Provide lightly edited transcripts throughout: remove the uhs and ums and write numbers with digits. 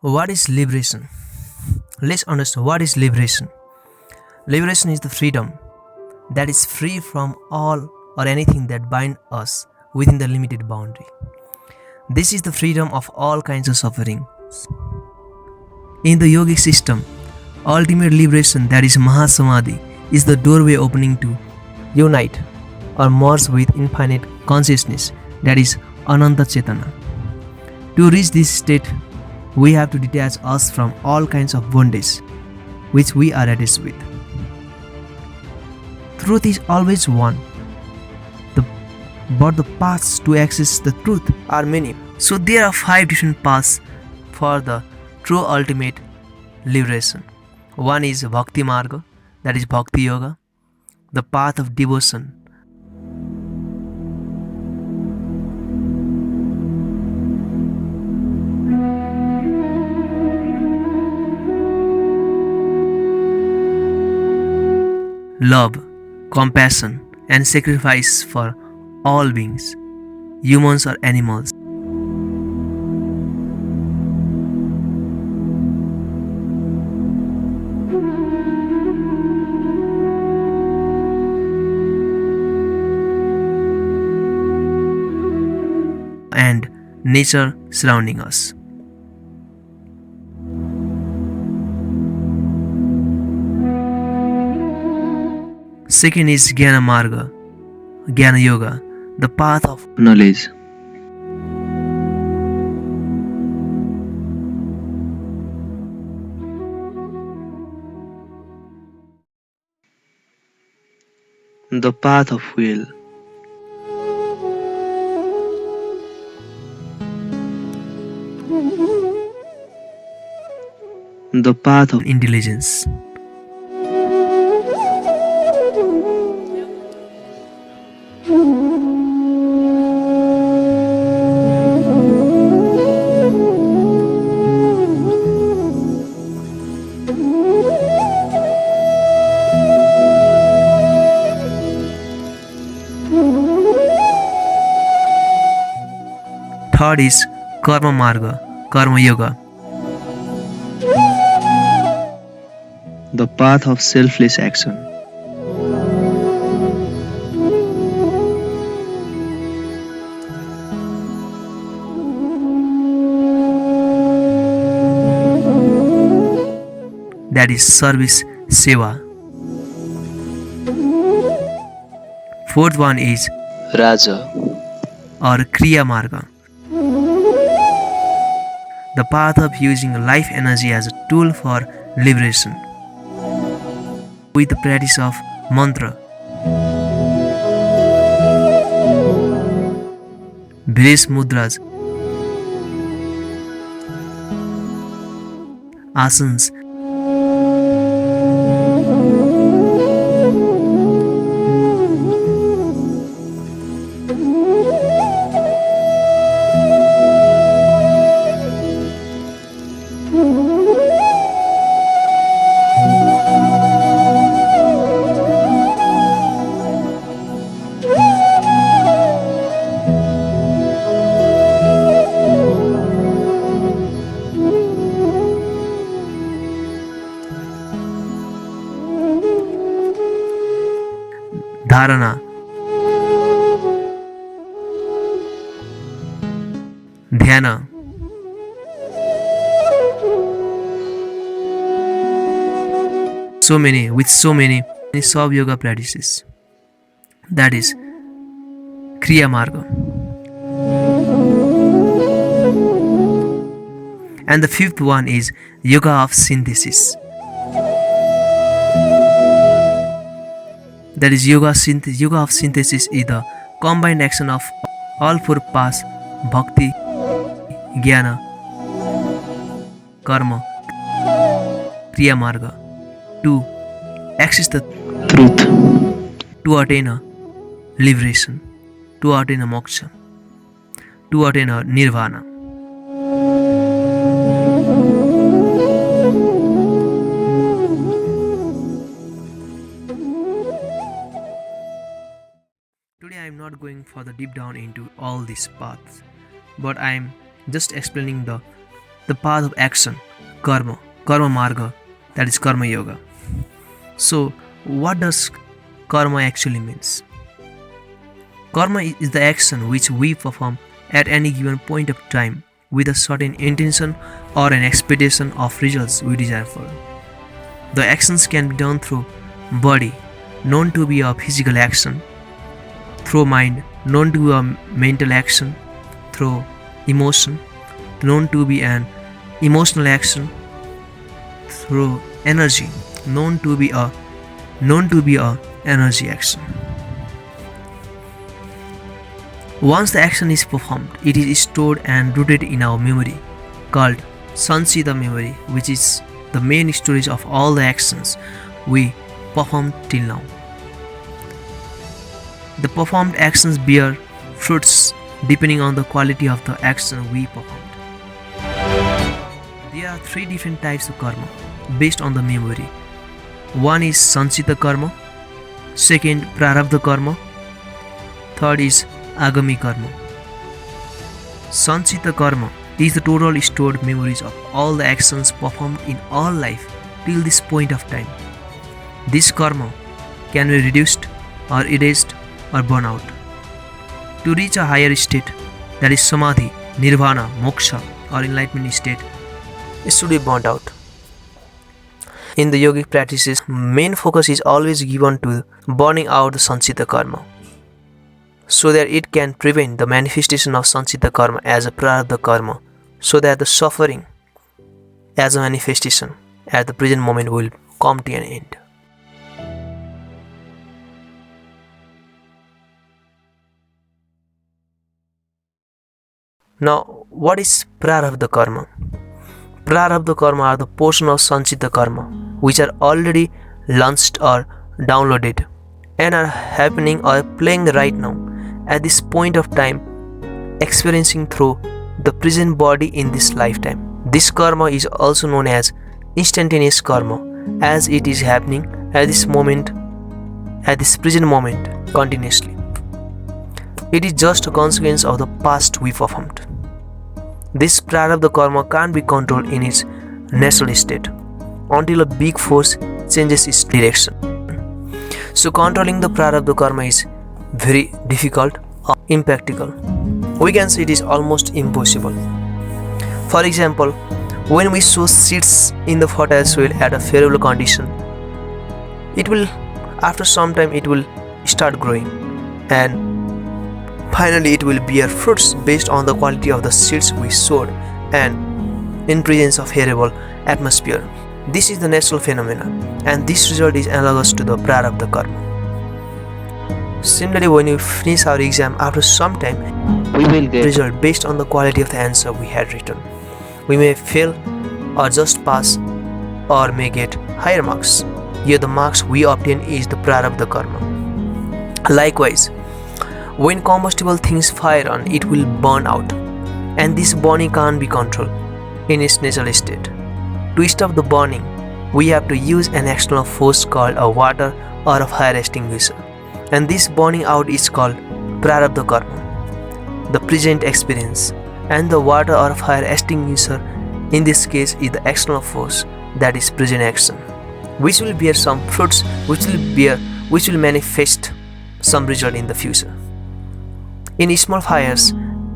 What is liberation? Let's understand what is liberation. Liberation is the freedom that is free from all or anything that binds us within the limited boundary. This is the freedom of all kinds of suffering. In the yogic system, ultimate liberation, that is Mahasamadhi, is the doorway opening to unite or merge with infinite consciousness, that is Ananta Chetana. To reach this state, we have to detach us from all kinds of bondage which we are attached with. Truth is always one, but the paths to access the truth are many. So there are 5 different paths for the true ultimate liberation. One is Bhakti Marga, that is Bhakti Yoga, the path of devotion. Love, compassion, and sacrifice for all beings, humans or animals. And nature surrounding us. Second is Gyana Marga, Gyana Yoga, the path of knowledge. The path of will. The path of intelligence. Third is Karma Marga, Karma Yoga, the path of selfless action. That is service, seva. Fourth one is Raja or Kriya Marga, the path of using life energy as a tool for liberation with the practice of mantra, various mudras, asanas, dharana, dhyana, so many sub yoga practices. That is Kriya Marga. And the fifth one is Yoga of Synthesis. That is Yoga of Synthesis is the combined action of all 4 paths: Bhakti, Gyana, Karma, Kriya Marga, to access the truth, to attain a liberation, to attain a moksha, to attain a nirvana. Today I am not going for the deep down into all these paths, but I am just explaining the the path of action, karma Marga, that is Karma Yoga. So, what does karma actually means? Karma is the action which we perform at any given point of time with a certain intention or an expectation of results we desire for. The actions can be done through body, known to be a physical action, through mind, known to be a mental action, through emotion, known to be an emotional action, through energy, known to be a energy action. Once the action is performed, it is stored and rooted in our memory, called Sanchita memory, which is the main storage of all the actions we performed till now. The performed actions bear fruits depending on the quality of the action we performed. There are 3 different types of karma based on the memory. One is Sanchita karma, second Prarabdha karma, third is Agami karma. Sanchita karma is the total stored memories of all the actions performed in all life till this point of time. This karma can be reduced or erased or burn out. To reach a higher state, that is samadhi, nirvana, moksha or enlightenment state, it should be burnt out. In the yogic practices, main focus is always given to burning out the Sanchita karma, so that it can prevent the manifestation of Sanchita karma as a Prarabdha karma, so that the suffering as a manifestation at the present moment will come to an end. Now, what is Prarabdha karma? Prarabdha karma are the portion of Sanchita karma which are already launched or downloaded and are happening or playing right now at this point of time, experiencing through the present body in this lifetime. This karma is also known as instantaneous karma, as it is happening at this moment, at this present moment, continuously. It is just a consequence of the past we performed. This Prarabdha karma can't be controlled in its natural state until a big force changes its direction. So controlling the Prarabdha karma is very difficult or impractical. We can say it is almost impossible. For example, when we sow seeds in the fertile soil at a favorable condition, it will, after some time, it will start growing, and finally it will bear fruits based on the quality of the seeds we sowed and in presence of favorable atmosphere. This is the natural phenomenon, and this result is analogous to the Prarabdha karma. Similarly, when we finish our exam, after some time, we will get result based on the quality of the answer we had written. We may fail or just pass, or may get higher marks. Here the marks we obtain is the Prarabdha karma. Likewise, when combustible things fire on, it will burn out, and this burning can't be controlled in its natural state. To stop the burning, we have to use an external force called a water or a fire extinguisher, and this burning out is called Prarabdha karma, the present experience, and the water or fire extinguisher in this case is the external force, that is present action, which will bear some fruits, which will manifest some result in the future. In small fires,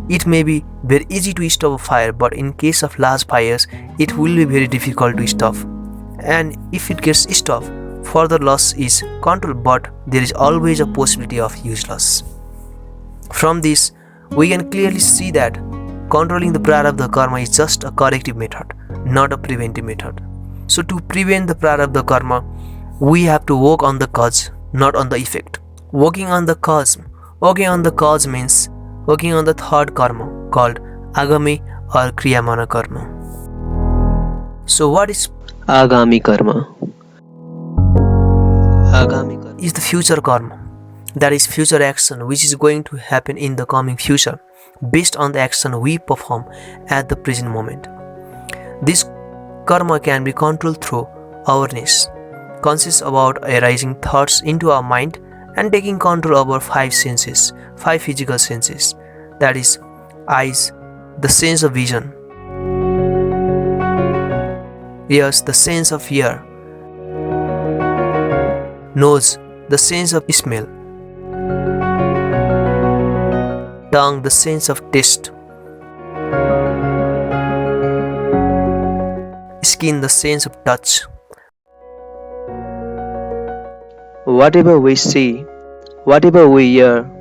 it may be very easy to stop a fire, but in case of large fires, it will be very difficult to stop. And if it gets stopped, further loss is controlled, but there is always a possibility of huge loss. From this, we can clearly see that controlling the Prarabdha karma is just a corrective method, not a preventive method. So to prevent the Prarabdha karma, we have to work on the cause, not on the effect. Working on the cause means working on the third karma called Agami or Kriya karma. So what is Agami karma? Agami karma is the future karma, that is future action which is going to happen in the coming future based on the action we perform at the present moment. This karma can be controlled through awareness, conscious about arising thoughts into our mind and taking control over 5 senses, 5 physical senses, that is eyes, the sense of vision, ears the sense of hear, nose the sense of smell, tongue the sense of taste, skin the sense of touch. Whatever we see, whatever we hear,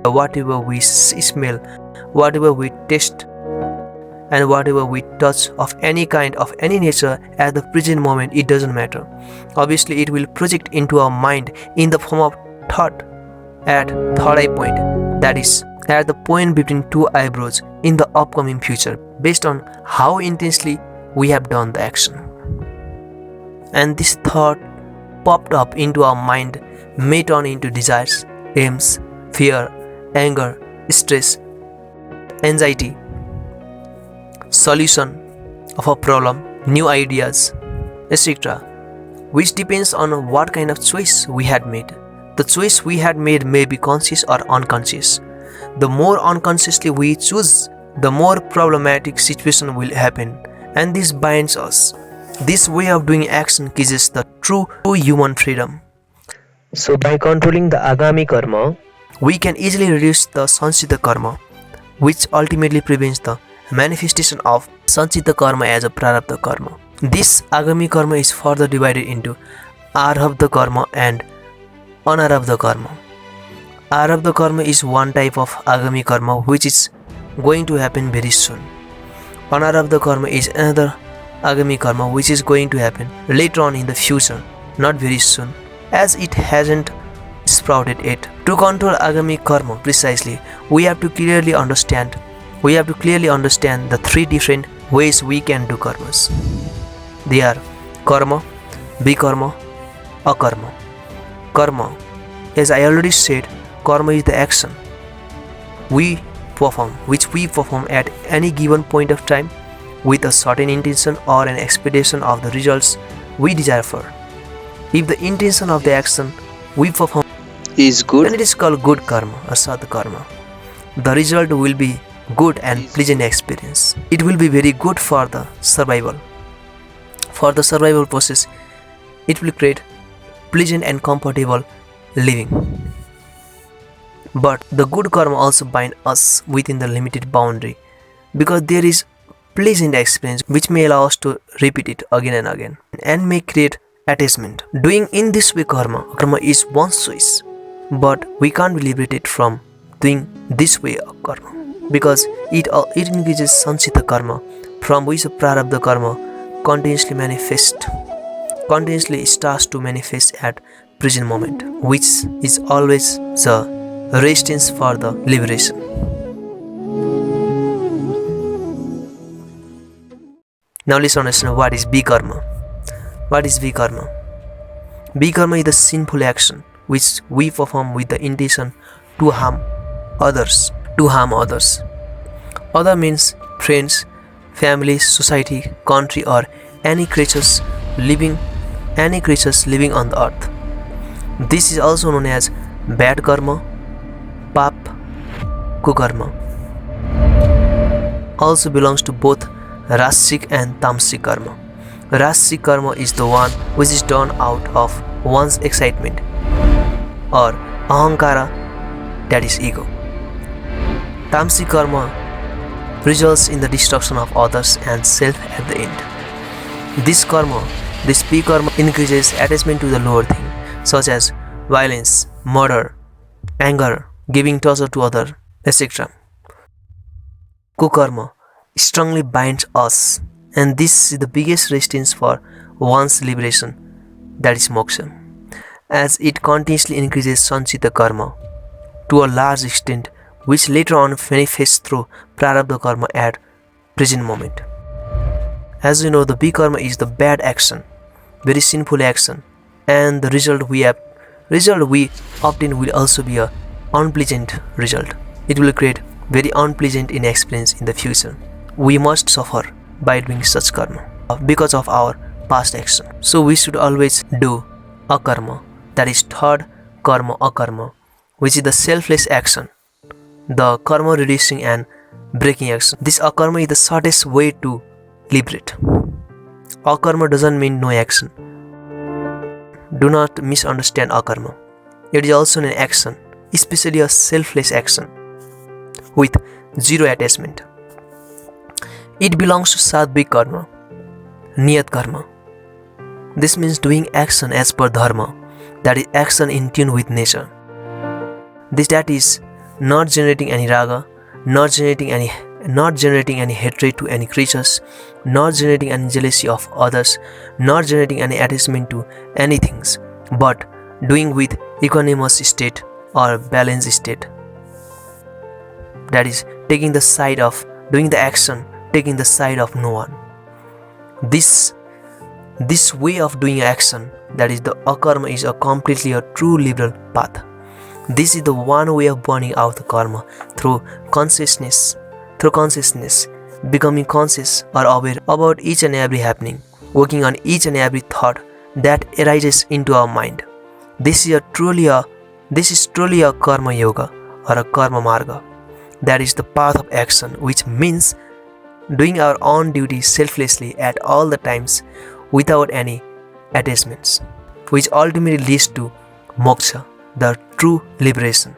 Whatever we smell, whatever we taste, and whatever we touch of any kind, of any nature at the present moment, it doesn't matter. Obviously, it will project into our mind in the form of thought at third eye point, that is, at the point between two eyebrows in the upcoming future, based on how intensely we have done the action. And this thought popped up into our mind may turn into desires, aims, fear, anger, stress, anxiety, solution of a problem, new ideas, etc., which depends on what kind of choice we had made. The choice we had made may be conscious or unconscious. The more unconsciously we choose, the more problematic situation will happen, and this binds us. This way of doing action kisses the true human freedom. so by controlling the agami karma, We can easily reduce the sanchita karma, which ultimately prevents the manifestation of sanchita karma as a prarabdha karma. This agami karma is further divided into arabdha karma and anarabdha karma. Arabdha karma is one type of agami karma which is going to happen very soon. Anarabdha karma is another agami karma which is going to happen later on in the future, not very soon, as it hasn't sprouted yet. To control agami karma precisely, we have to clearly understand the three different ways we can do karmas. They are karma, vikarma, akarma. Karma, as I already said, karma is the action we perform, which we perform at any given point of time with a certain intention or an expectation of the results we desire for. If the intention of the action we perform is then good. it is called good karma or sadkarma. The result will be good and pleasant experience. It will be very good for the survival. For the survival process, it will create pleasant and comfortable living. But the good karma also binds us within the limited boundary, because there is pleasant experience which may allow us to repeat it again and again and may create attachment. Doing in this way karma is one's choice, but we can't be liberated from doing this way of karma, because it engages sanchita karma, from which the prarabdha karma continuously starts to manifest at present moment, which is always the resistance for the liberation. Now let's understand what is vikarma. What is vikarma? Vikarma is the sinful action which we perform with the intention to harm others. Other means friends, family, society, country, or any creatures living on the earth. This is also known as bad karma, pap, kukarma. Also belongs to both rajasic and tamasic karma. Rajasic karma is the one which is done out of one's excitement or ahankara, that is ego. Tamasic karma results in the destruction of others and self at the end. This vikarma increases attachment to the lower thing, such as violence, murder, anger, giving torture to others, etc. Kukarma strongly binds us, and this is the biggest resistance for one's liberation, that is moksha, as it continuously increases sanchita karma to a large extent, which later on manifests through prarabdha karma at present moment. As you know, the vikarma is the bad action, very sinful action, and the result we obtain will also be a unpleasant result. It will create very unpleasant experience in the future. We must suffer by doing such karma because of our past action. So we should always do akarma, that is third karma, akarma, which is the selfless action, the karma reducing and breaking action. This akarma is the shortest way to liberate. Akarma doesn't mean no action. Do not misunderstand akarma. It is also an action, especially a selfless action, with zero attachment. It belongs to Sattvic karma, Niyat karma. This means doing action as per dharma, that is action in tune with nature. That is not generating any raga, not generating any hatred to any creatures, not generating any jealousy of others, not generating any attachment to any things, but doing with equanimous state or balanced state. That is taking the side of doing the action, taking the side of no one. This way of doing action, that is the akarma, is a completely a true liberal path. This is the one way of burning out the karma through consciousness, becoming conscious or aware about each and every happening, working on each and every thought that arises into our mind. This is truly a karma yoga or a karma marga. That is the path of action, which means doing our own duty selflessly at all the times without any attachments, which ultimately leads to moksha, the true liberation.